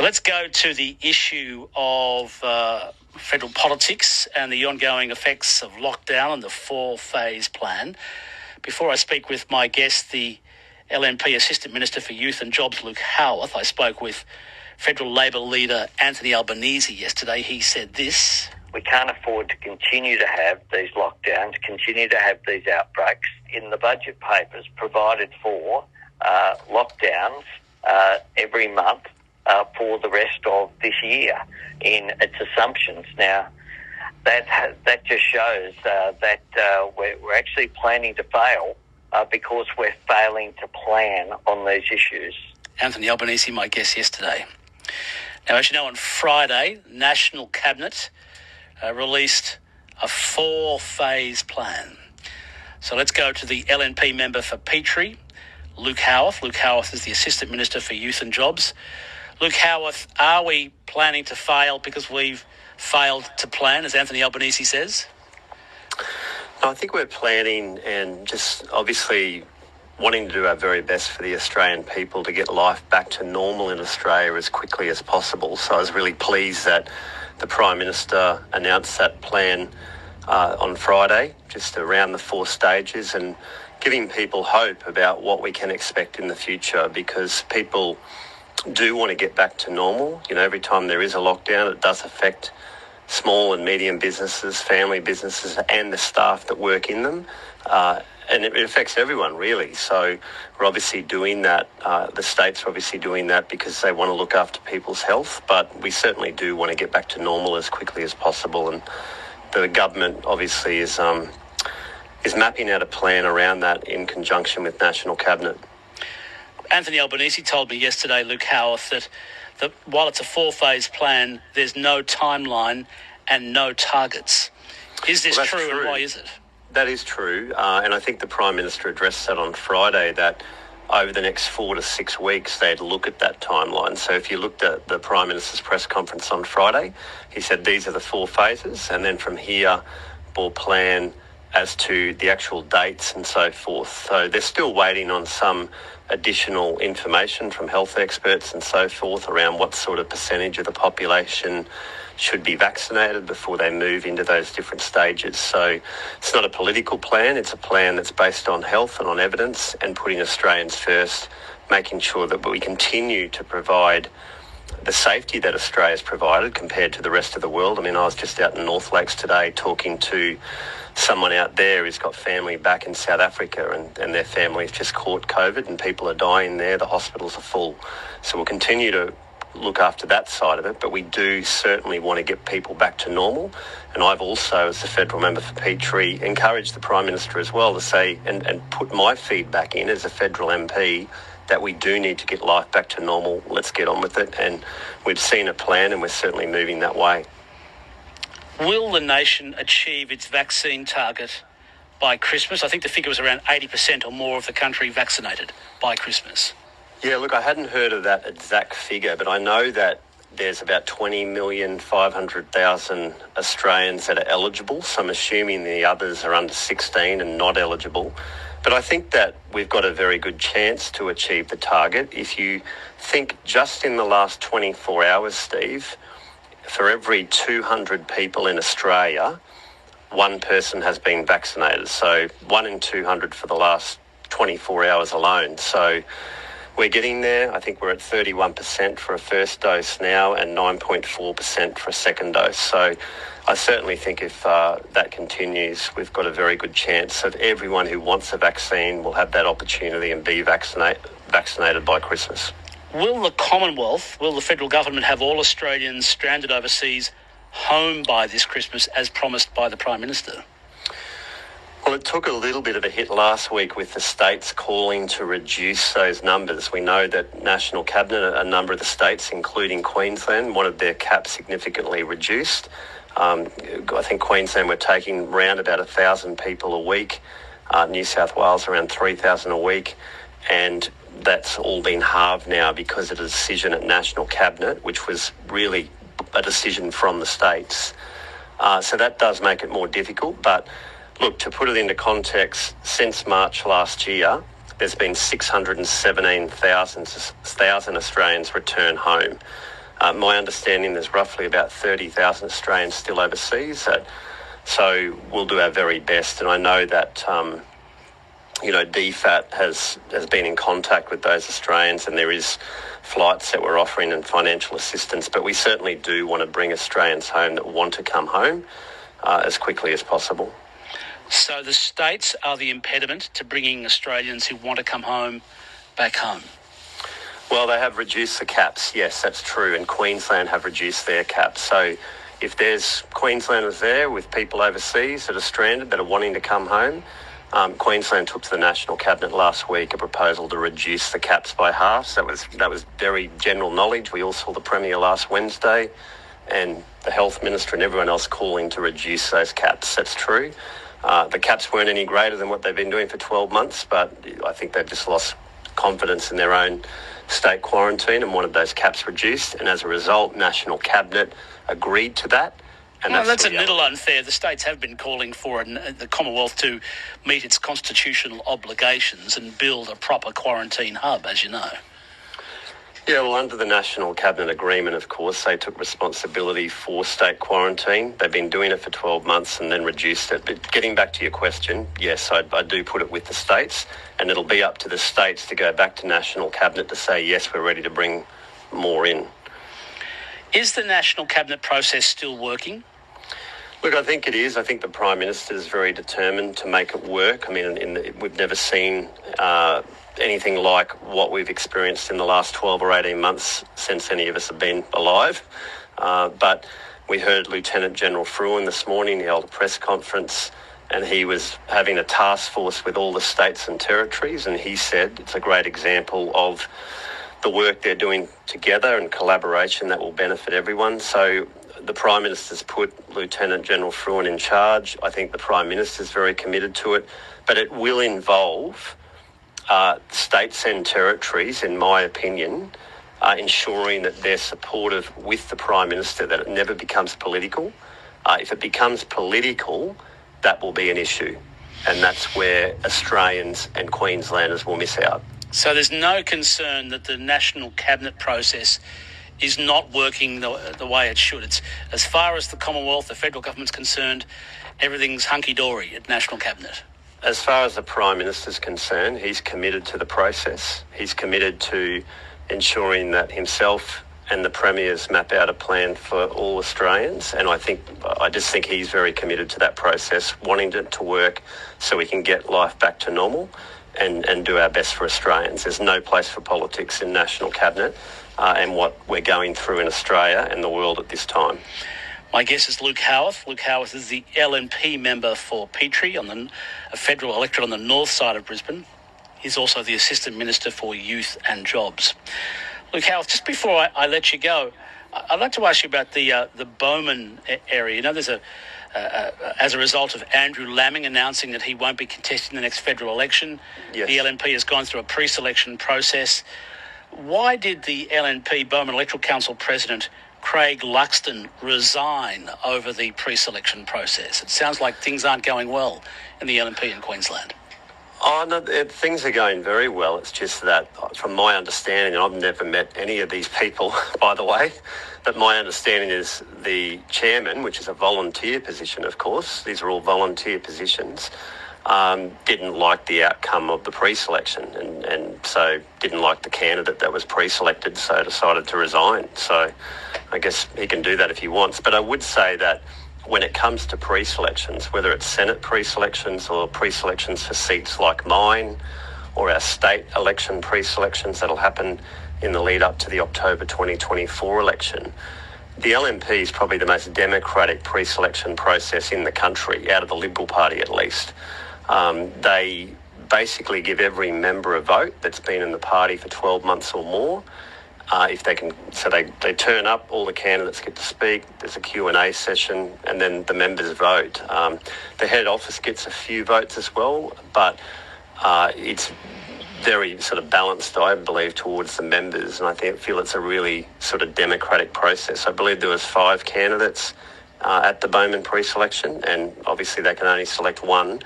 So let's go to the issue of federal politics and the ongoing effects of lockdown and the 4-phase plan. Before I speak with my guest, the LNP Assistant Minister for Youth and Jobs, Luke Howarth, I spoke with Federal Labor leader Anthony Albanese yesterday. He said this: we can't afford to continue to have these lockdowns, continue to have these outbreaks. In the budget papers provided for lockdowns every month for the rest of this year in its assumptions. Now, that just shows that we're actually planning to fail because we're failing to plan on these issues. Anthony Albanese, my guest yesterday. Now, as you know, on Friday, National Cabinet released a 4-phase plan. So let's go to the LNP member for Petrie, Luke Howarth. Luke Howarth is the Assistant Minister for Youth and Jobs. Luke Howarth, are we planning to fail because we've failed to plan, as Anthony Albanese says? No, I think we're planning and just obviously wanting to do our very best for the Australian people to get life back to normal in Australia as quickly as possible. So I was really pleased that the Prime Minister announced that plan on Friday, just around the 4 stages, and giving people hope about what we can expect in the future, because people do want to get back to normal. You know, every time there is a lockdown, it does affect small and medium businesses, family businesses, and the staff that work in them. And it affects everyone, really. So we're obviously doing that. The states are obviously doing that because they want to look after people's health. But we certainly do want to get back to normal as quickly as possible. And the government obviously is mapping out a plan around that in conjunction with National Cabinet. Anthony Albanese told me yesterday, Luke Howarth, that while it's a 4-phase plan, there's no timeline and no targets. Is this true, and why is it? That is true, and I think the Prime Minister addressed that on Friday, that over the next 4 to 6 weeks they'd look at that timeline. So if you looked at the Prime Minister's press conference on Friday, he said these are the 4 phases, and then from here we'll plan as to the actual dates and so forth. So they're still waiting on some additional information from health experts and so forth around what sort of percentage of the population should be vaccinated before they move into those different stages. So it's not a political plan, it's a plan that's based on health and on evidence and putting Australians first, making sure that we continue to provide the safety that Australia's provided compared to the rest of the world. I mean, I was just out in North Lakes today talking to someone out there who's got family back in South Africa, and their family's just caught COVID and people are dying there. The hospitals are full. So we'll continue to look after that side of it, but we do certainly want to get people back to normal. And I've also, as the federal member for Petrie, encouraged the Prime Minister as well to say and put my feedback in as a federal MP that we do need to get life back to normal. Let's get on with it. And we've seen a plan and we're certainly moving that way. Will the nation achieve its vaccine target by Christmas? I think the figure was around 80% or more of the country vaccinated by Christmas. Yeah, look, I hadn't heard of that exact figure, but I know that there's about 20,500,000 Australians that are eligible. So I'm assuming the others are under 16 and not eligible. But I think that we've got a very good chance to achieve the target. If you think just in the last 24 hours, Steve, for every 200 people in Australia, one person has been vaccinated. So 1 in 200 for the last 24 hours alone. So we're getting there. I think we're at 31% for a first dose now and 9.4% for a second dose. So I certainly think if that continues, we've got a very good chance of everyone who wants a vaccine will have that opportunity and be vaccinated by Christmas. Will the Commonwealth, will the federal government have all Australians stranded overseas home by this Christmas as promised by the Prime Minister? Well, it took a little bit of a hit last week with the states calling to reduce those numbers. We know that National Cabinet, a number of the states, including Queensland, wanted their cap significantly reduced. I think Queensland were taking around about 1,000 people a week, New South Wales around 3,000 a week, and that's all been halved now because of a decision at National Cabinet, which was really a decision from the states. So that does make it more difficult. But look, to put it into context, since March last year, there's been 617,000 Australians return home. My understanding there's roughly about 30,000 Australians still overseas. So we'll do our very best. And I know that, DFAT has been in contact with those Australians, and there is flights that we're offering and financial assistance. But we certainly do want to bring Australians home that want to come home as quickly as possible. So the states are the impediment to bringing Australians who want to come home back home? Well, they have reduced the caps. Yes, that's true. And Queensland have reduced their caps. So if there's Queenslanders there with people overseas that are stranded that are wanting to come home, Queensland took to the National Cabinet last week a proposal to reduce the caps by half. So that was very general knowledge. We all saw the Premier last Wednesday and the Health Minister and everyone else calling to reduce those caps. That's true. The caps weren't any greater than what they've been doing for 12 months, but I think they've just lost confidence in their own state quarantine and wanted those caps reduced. And as a result, National Cabinet agreed to that. And that's a little unfair. The states have been calling for the Commonwealth to meet its constitutional obligations and build a proper quarantine hub, as you know. Yeah, well, under the National Cabinet Agreement, of course, they took responsibility for state quarantine. They've been doing it for 12 months and then reduced it. But getting back to your question, yes, I do put it with the states, and it'll be up to the states to go back to National Cabinet to say, yes, we're ready to bring more in. Is the National Cabinet process still working? Look, I think it is. I think the Prime Minister is very determined to make it work. I mean, we've never seen anything like what we've experienced in the last 12 or 18 months since any of us have been alive. But we heard Lieutenant General Fruin this morning, he held a press conference, and he was having a task force with all the states and territories, and he said it's a great example of the work they're doing together and collaboration that will benefit everyone. So the Prime Minister's put Lieutenant General Fruin in charge. I think the Prime Minister's very committed to it, but it will involve states and territories, in my opinion, ensuring that they're supportive with the Prime Minister, that it never becomes political. If it becomes political, that will be an issue, and that's where Australians and Queenslanders will miss out. So there's no concern that the National Cabinet process is not working the way it should. It's, as far as the Commonwealth, the federal government's concerned, everything's hunky-dory at National Cabinet. As far as the Prime Minister's concerned, he's committed to the process. He's committed to ensuring that himself and the Premiers map out a plan for all Australians. And I just think he's very committed to that process, wanting it to work so we can get life back to normal and do our best for Australians. There's no place for politics in National Cabinet and what we're going through in Australia and the world at this time. My guest is Luke Howarth. Luke Howarth is the LNP member for Petrie, on a federal electorate on the north side of Brisbane. He's also the Assistant Minister for Youth and Jobs. Luke Howarth, just before I let you go, I'd like to ask you about the Bowman area. You know, there's as a result of Andrew Laming announcing that he won't be contesting the next federal election, yes, the LNP has gone through a pre-selection process. Why did the LNP Bowman Electoral Council President Craig Luxton resign over the pre-selection process? It sounds like things aren't going well in the LNP in Queensland. Oh, no, things are going very well. It's just that, from my understanding, and I've never met any of these people, by the way, but my understanding is the chairman, which is a volunteer position, of course, these are all volunteer positions, didn't like the outcome of the pre-selection and so didn't like the candidate that was pre-selected, so decided to resign. So I guess he can do that if he wants. But I would say that when it comes to pre-selections, whether it's Senate pre-selections or pre-selections for seats like mine or our state election pre-selections that'll happen in the lead up to the October 2024 election, the LNP is probably the most democratic pre-selection process in the country, out of the Liberal Party at least. They basically give every member a vote that's been in the party for 12 months or more. If they can, so they turn up, all the candidates get to speak, there's a Q&A session, and then the members vote. The head office gets a few votes as well, but it's very sort of balanced, I believe, towards the members, and I feel it's a really sort of democratic process. I believe there was 5 candidates at the Bowman pre-selection, and obviously they can only select one.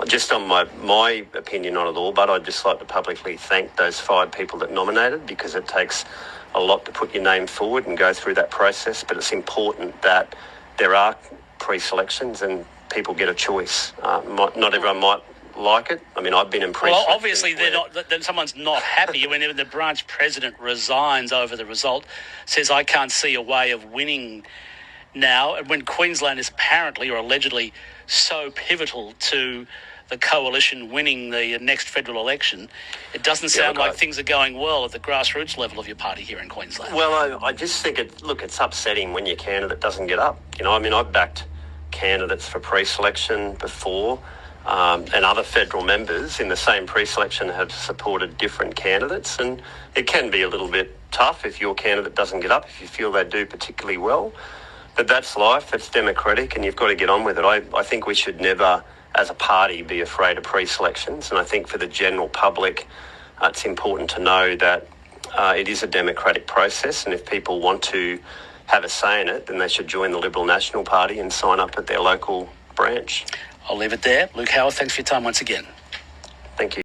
Just on my opinion on it all, but I'd just like to publicly thank those 5 people that nominated, because it takes a lot to put your name forward and go through that process, but it's important that there are pre-selections and people get a choice. Not everyone might like it. I mean, I've been in pre-selections. Well, obviously, then someone's not happy when the branch president resigns over the result, says, I can't see a way of winning now. And when Queensland is apparently or allegedly so pivotal to the coalition winning the next federal election, it doesn't sound like things are going well at the grassroots level of your party here in Queensland. Well, I just think it's upsetting when your candidate doesn't get up. I mean, I've backed candidates for pre-selection before, and other federal members in the same pre-selection have supported different candidates, and it can be a little bit tough if your candidate doesn't get up, if you feel they do particularly well. But that's life, that's democratic, and you've got to get on with it. I think we should never, as a party, be afraid of pre-selections, and I think for the general public, it's important to know that it is a democratic process, and if people want to have a say in it, then they should join the Liberal National Party and sign up at their local branch. I'll leave it there. Luke Howard, thanks for your time once again. Thank you.